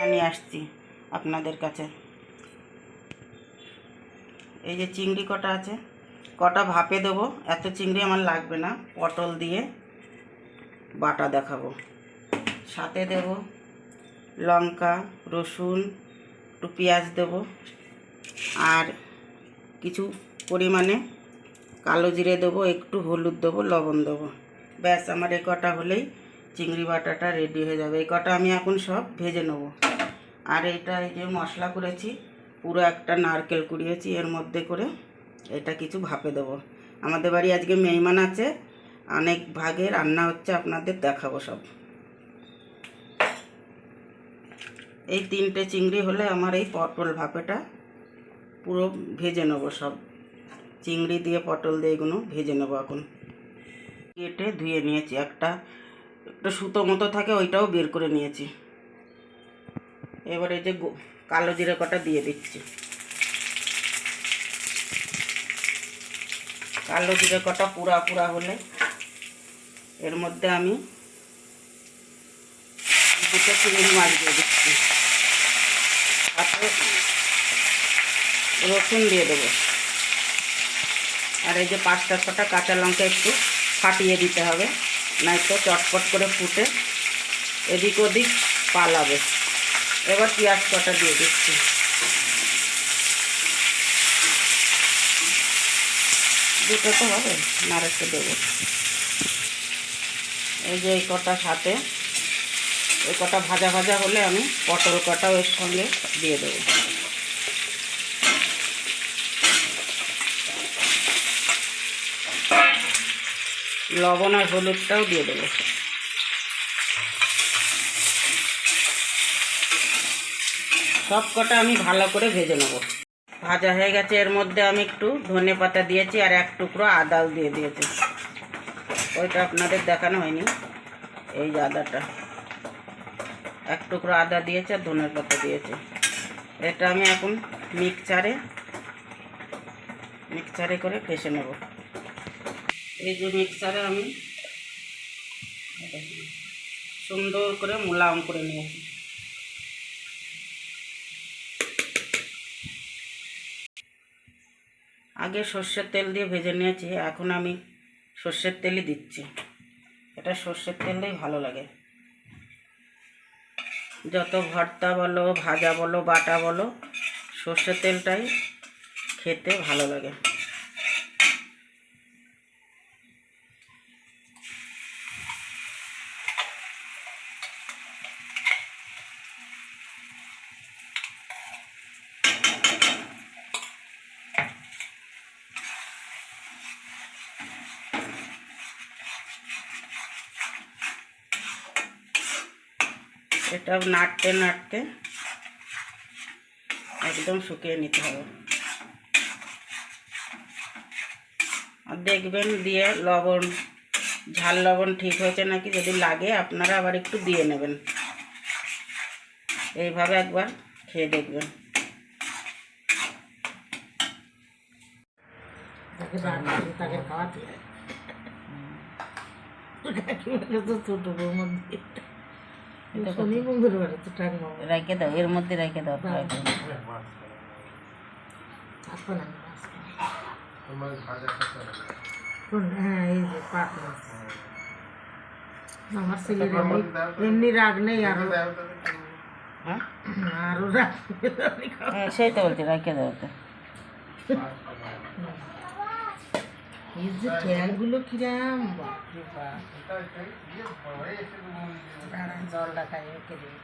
নিয়ে আসছি আপনাদের কাছে। এই যে চিংড়ি কটা আছে, কটা ভাপে দেবো, এত চিংড়ি আমার লাগবে না। পটল দিয়ে বাটা দেখাবো, সাথে দেব লঙ্কা, রসুন, একটু পেঁয়াজ দেব, আর কিছু পরিমাণে কালো জিরে দেবো, একটু হলুদ দেবো, লবণ দেবো। ব্যাস, আমার এই কটা হলেই চিংড়ি বাটাটা রেডি হয়ে যাবে। এই কটা আমি এখন সব ভেজে নেব। আর এটা এই যে মশলা করেছি, পুরো একটা নারকেল কুড়িয়েছি এর মধ্যে করে, এটা কিছু ভাপে দেবো। আমাদের বাড়ি আজকে মেহমান আছে, অনেক ভাগে রান্না হচ্ছে, আপনাদের দেখাবো সব। এই 3টে চিংড়ি হলে আমার এই পটল ভাপেটা পুরো ভেজে নেবো। সব চিংড়ি দিয়ে পটল দিয়ে এগুলো ভেজে নেবো। এখন কেটে ধুয়ে নিয়েছি, একটা সুতো মতো থাকে ওইটাও বের করে নিয়েছি। এবার এই যে কালো জিরে কটা দিয়ে দিচ্ছি। কালো জিরে কটা পুরা পুরা হলে এর মধ্যে আমি 2টো চিংড়ি মাছ দিয়ে দিচ্ছি, সাথে রসুন দিয়ে দেবো। আর এই যে 5-6টা কাঁচা লঙ্কা একটু ফাটিয়ে দিতে হবে, নয়তো চটপট করে ফুটে এদিক ওদিক পালাবে। এবার পেঁয়াজ কটা দিয়ে দিচ্ছি। দুটো তো হবে, নাড়াতে দেবো। এই যে এই কটা সাথে এই কটা ভাজা ভাজা হলে আমি পটল কটাও এর সঙ্গে দিয়ে দেবো। লবণ আর হলুদটাও দিয়ে দেবো। সব কটা আমি ভালো করে ভেজে নেব। ভাজা হয়ে গেছে, এর মধ্যে আমি একটু ধনে পাতা দিয়েছি আর এক টুকরো আদাও দিয়ে দিয়েছি। ওইটা আপনাদের দেখানো হয়নি, এই যে আদাটা, এক টুকরো আদা দিয়েছে আর ধনে পাতা দিয়েছে। এটা আমি এখন মিক্সচারে করে পেষে নেব। এই যে মিক্সচারে আমি সুন্দর করে মোলায়েম করে নিয়েছি। আগে সর্ষের তেল দিয়ে ভেজে নিয়েছি, এখন আমি সর্ষের তেলই দিচ্ছি। এটা সর্ষের তেলটাই ভালো লাগে। যত ভর্তা বলো, ভাজা বলো, বাটা বলো, সর্ষের তেলটাই খেতে ভালো লাগে। এটা নাড়তে নাড়তে একদম শুকিয়ে নিতে হবে। আর দেখবেন দিয়ে লবণ, ঝাল লবণ ঠিক হয়েছে নাকি, যদি লাগে আপনারা আবার একটু দিয়ে নেবেন। এইভাবে একবার খেয়ে দেখবেন। রেখে দাও, এর মধ্যে রেখে দাও। হ্যাঁ, এই যে পাট মাছ আমার ছেলের এমনি রাগ নেই, আরো রাগ, সেই তো বলছি, রেখে দাও। তো এই যে ঠ্যাংগুলো কিরাম, জলটা খাই রেখে দিই।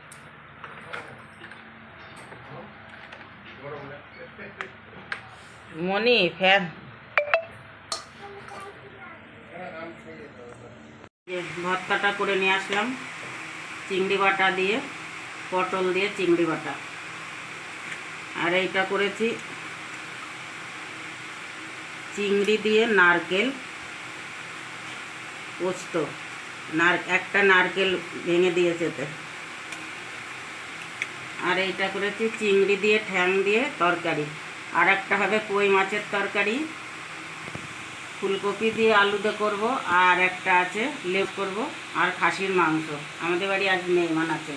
মনি ফ্যান। ভর্তাটা করে নিয়ে আসলাম, চিংড়ি বাটা দিয়ে, পটল দিয়ে চিংড়ি বাটা। আর এইটা করেছি চিংড়ি দিয়ে নারকেল পোস্ত, একটা নারকেল ভেঙে দিয়েছে এতে। আর এইটা করেছি চিংড়ি দিয়ে ঠ্যাং দিয়ে তরকারি। আর একটা হবে কই মাছের তরকারি, ফুলকপি দিয়ে আলু দিয়ে করবো। আর একটা আছে লেপ করব, আর খাসির মাংস। আমাদের বাড়ি আজ মেহমান আছে।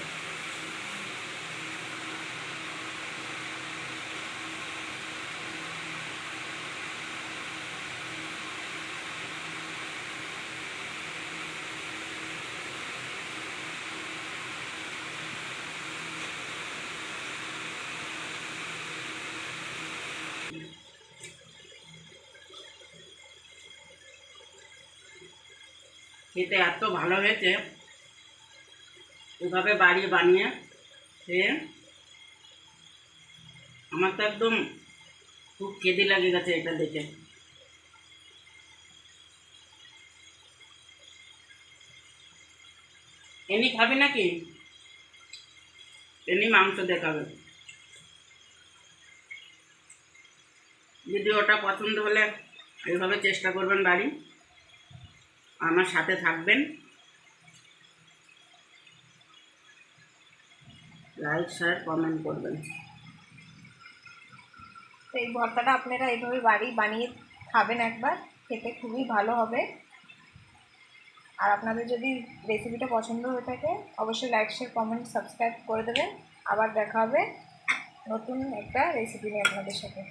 খেতে এত ভালো হয়েছে, এভাবে বাড়ি বানিয়ে খেয়ে আমার তো একদম খুব খেতে লাগে গেছে এটা দেখে। এমনি খাবি নাকি? এমনি মাংস দেখাবে। ভিডিওটা পছন্দ হলে এইভাবে চেষ্টা করবেন বাড়ি, আমার সাথে থাকবেন, লাইক শেয়ার কমেন্ট করবেন। তো এই ভর্তাটা আপনারা এইভাবে বাড়ি বানিয়ে খাবেন একবার, খেতে খুবই ভালো হবে। আর আপনাদের যদি রেসিপিটা পছন্দ হয়ে থাকে অবশ্যই লাইক শেয়ার কমেন্ট সাবস্ক্রাইব করে দেবেন। আবার দেখা হবে নতুন একটা রেসিপি নিয়ে আপনাদের সাথে।